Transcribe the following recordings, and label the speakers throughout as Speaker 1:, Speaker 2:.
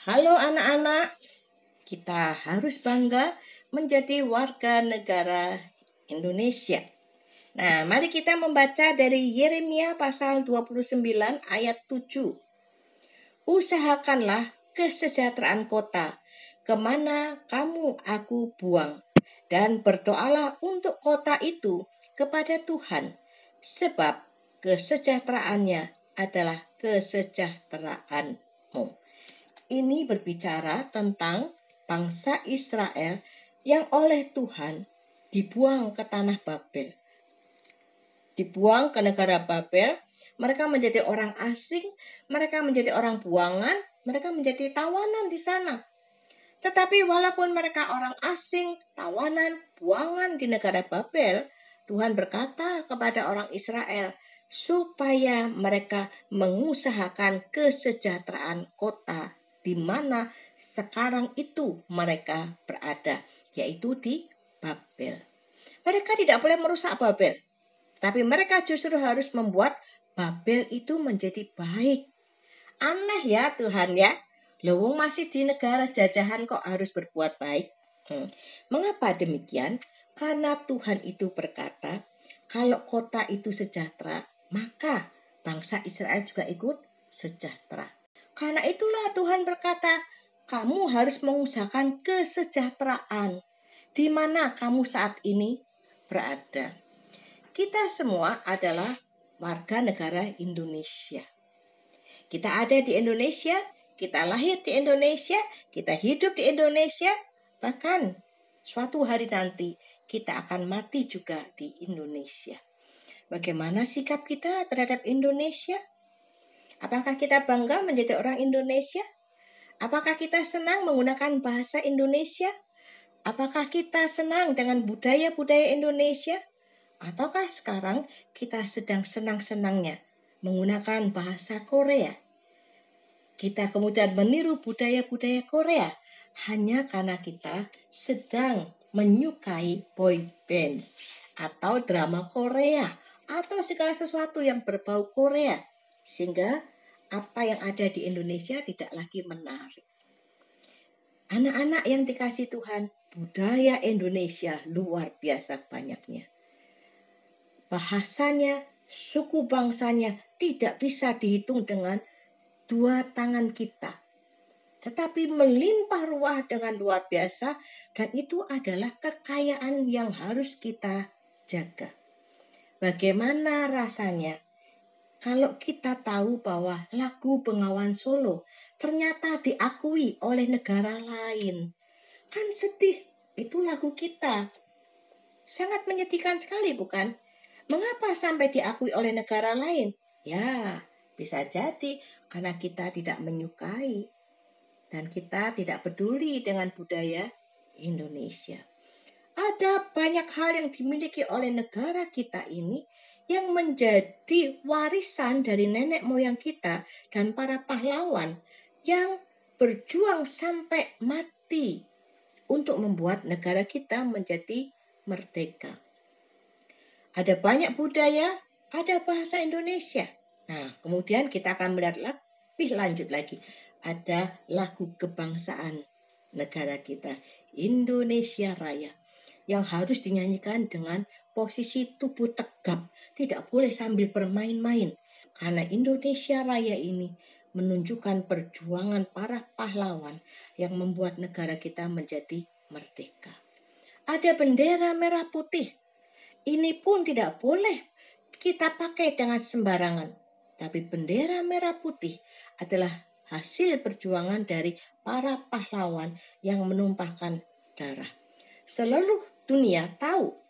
Speaker 1: Halo anak-anak, kita harus bangga menjadi warga negara Indonesia. Nah, mari kita membaca dari Yeremia pasal 29 ayat 7. Usahakanlah kesejahteraan kota, kemana kamu aku buang, dan berdoalah untuk kota itu kepada Tuhan, sebab kesejahteraannya adalah kesejahteraanmu. Ini berbicara tentang bangsa Israel yang oleh Tuhan dibuang ke tanah Babel. Dibuang ke negara Babel, mereka menjadi orang asing, mereka menjadi orang buangan, mereka menjadi tawanan di sana. Tetapi walaupun mereka orang asing, tawanan, buangan di negara Babel, Tuhan berkata kepada orang Israel supaya mereka mengusahakan kesejahteraan kota di mana sekarang itu mereka berada, yaitu di Babel. Mereka tidak boleh merusak Babel, tapi mereka justru harus membuat Babel itu menjadi baik. Aneh ya Tuhan ya. Lowong masih di negara jajahan kok harus berbuat baik. Mengapa demikian? Karena Tuhan itu berkata, kalau kota itu sejahtera, maka bangsa Israel juga ikut sejahtera. Karena itulah Tuhan berkata, kamu harus mengusahakan kesejahteraan di mana kamu saat ini berada. Kita semua adalah warga negara Indonesia. Kita ada di Indonesia, kita lahir di Indonesia, kita hidup di Indonesia, bahkan suatu hari nanti kita akan mati juga di Indonesia. Bagaimana sikap kita terhadap Indonesia? Apakah kita bangga menjadi orang Indonesia? Apakah kita senang menggunakan bahasa Indonesia? Apakah kita senang dengan budaya-budaya Indonesia? Ataukah sekarang kita sedang senang-senangnya menggunakan bahasa Korea? Kita kemudian meniru budaya-budaya Korea hanya karena kita sedang menyukai boy bands atau drama Korea atau segala sesuatu yang berbau Korea, sehingga apa yang ada di Indonesia tidak lagi menarik. Anak-anak yang dikasih Tuhan, budaya Indonesia luar biasa banyaknya. Bahasanya, suku bangsanya tidak bisa dihitung dengan dua tangan kita. Tetapi melimpah ruah dengan luar biasa, dan itu adalah kekayaan yang harus kita jaga. Bagaimana rasanya kalau kita tahu bahwa lagu Bengawan Solo ternyata diakui oleh negara lain? Kan sedih, itu lagu kita. Sangat menyedihkan sekali bukan? Mengapa sampai diakui oleh negara lain? Ya, bisa jadi karena kita tidak menyukai dan kita tidak peduli dengan budaya Indonesia. Ada banyak hal yang dimiliki oleh negara kita ini yang menjadi warisan dari nenek moyang kita dan para pahlawan yang berjuang sampai mati untuk membuat negara kita menjadi merdeka. Ada banyak budaya, ada bahasa Indonesia. Nah, kemudian kita akan melihat lebih lanjut lagi. Ada lagu kebangsaan negara kita, Indonesia Raya, yang harus dinyanyikan dengan posisi tubuh tegap, tidak boleh sambil bermain-main. Karena Indonesia Raya ini menunjukkan perjuangan para pahlawan yang membuat negara kita menjadi merdeka. Ada bendera merah putih. Ini pun tidak boleh kita pakai dengan sembarangan. Tapi bendera merah putih adalah hasil perjuangan dari para pahlawan yang menumpahkan darah. Seluruh dunia tahu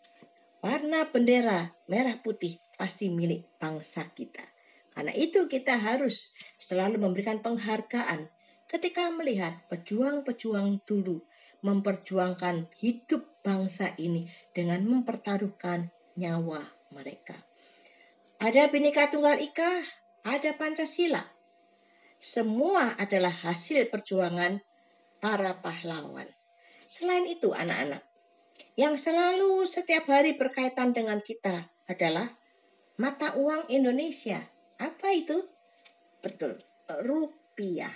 Speaker 1: warna bendera merah putih pasti milik bangsa kita. Karena itu kita harus selalu memberikan penghargaan ketika melihat pejuang-pejuang dulu memperjuangkan hidup bangsa ini dengan mempertaruhkan nyawa mereka. Ada Bhinneka Tunggal Ika, ada Pancasila. Semua adalah hasil perjuangan para pahlawan. Selain itu anak-anak, yang selalu setiap hari berkaitan dengan kita adalah mata uang Indonesia. Apa itu? Betul, rupiah.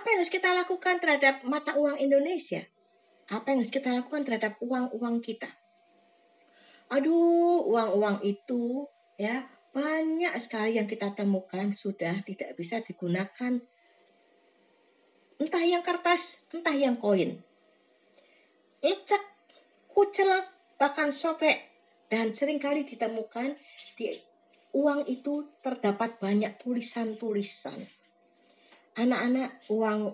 Speaker 1: Apa yang harus kita lakukan terhadap mata uang Indonesia? Apa yang harus kita lakukan terhadap uang-uang kita? Aduh, uang-uang itu ya banyak sekali yang kita temukan sudah tidak bisa digunakan. Entah yang kertas, entah yang koin. Lecek, kucel, bahkan sobek. Dan seringkali ditemukan di uang itu terdapat banyak tulisan-tulisan. Anak-anak,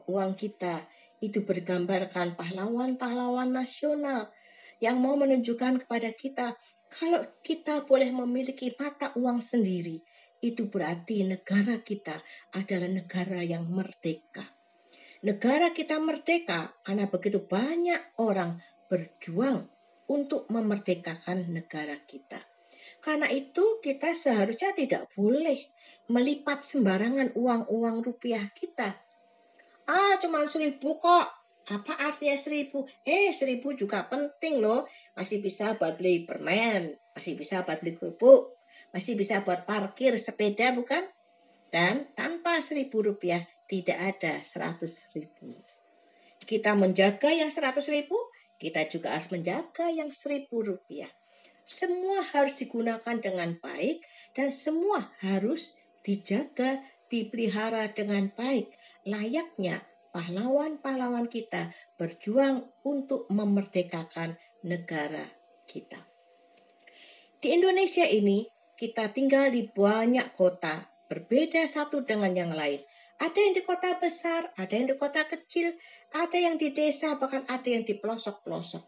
Speaker 1: uang kita itu bergambarkan pahlawan-pahlawan nasional yang mau menunjukkan kepada kita kalau kita boleh memiliki mata uang sendiri, itu berarti negara kita adalah negara yang merdeka. Negara kita merdeka karena begitu banyak orang berjuang untuk memerdekakan negara kita. Karena itu kita seharusnya tidak boleh melipat sembarangan uang-uang rupiah kita. Cuma 1.000 kok. Apa artinya 1.000? 1.000 juga penting loh. Masih bisa buat beli permen, masih bisa buat beli kerupuk, masih bisa buat parkir sepeda bukan? Dan tanpa 1.000 rupiah tidak ada 100.000. Kita menjaga yang 100.000, kita juga harus menjaga yang 1.000 rupiah. Semua harus digunakan dengan baik dan semua harus dijaga, dipelihara dengan baik. Layaknya pahlawan-pahlawan kita berjuang untuk memerdekakan negara kita. Di Indonesia ini kita tinggal di banyak kota, berbeda satu dengan yang lain. Ada yang di kota besar, ada yang di kota kecil, ada yang di desa, bahkan ada yang di pelosok-pelosok.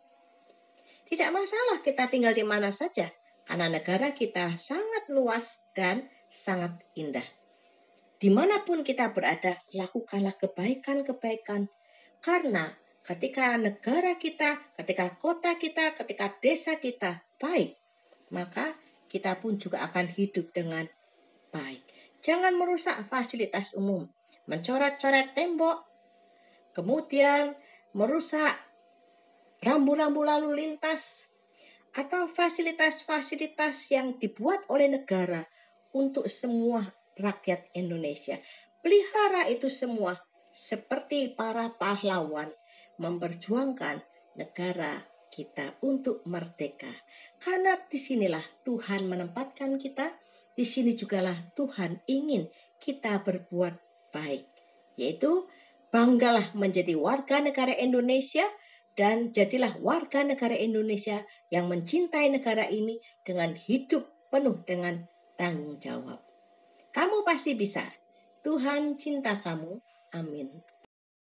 Speaker 1: Tidak masalah kita tinggal di mana saja, karena negara kita sangat luas dan sangat indah. Dimanapun kita berada, lakukanlah kebaikan-kebaikan. Karena ketika negara kita, ketika kota kita, ketika desa kita baik, maka kita pun juga akan hidup dengan baik. Jangan merusak fasilitas umum, mencoret-coret tembok, kemudian merusak rambu-rambu lalu lintas, atau fasilitas-fasilitas yang dibuat oleh negara untuk semua rakyat Indonesia. Pelihara itu semua seperti para pahlawan memperjuangkan negara kita untuk merdeka. Karena disinilah Tuhan menempatkan kita, di sini jugalah Tuhan ingin kita berbuat baik. Yaitu banggalah menjadi warga negara Indonesia dan jadilah warga negara Indonesia yang mencintai negara ini dengan hidup penuh dengan tanggung jawab. Kamu pasti bisa. Tuhan cinta kamu. Amin.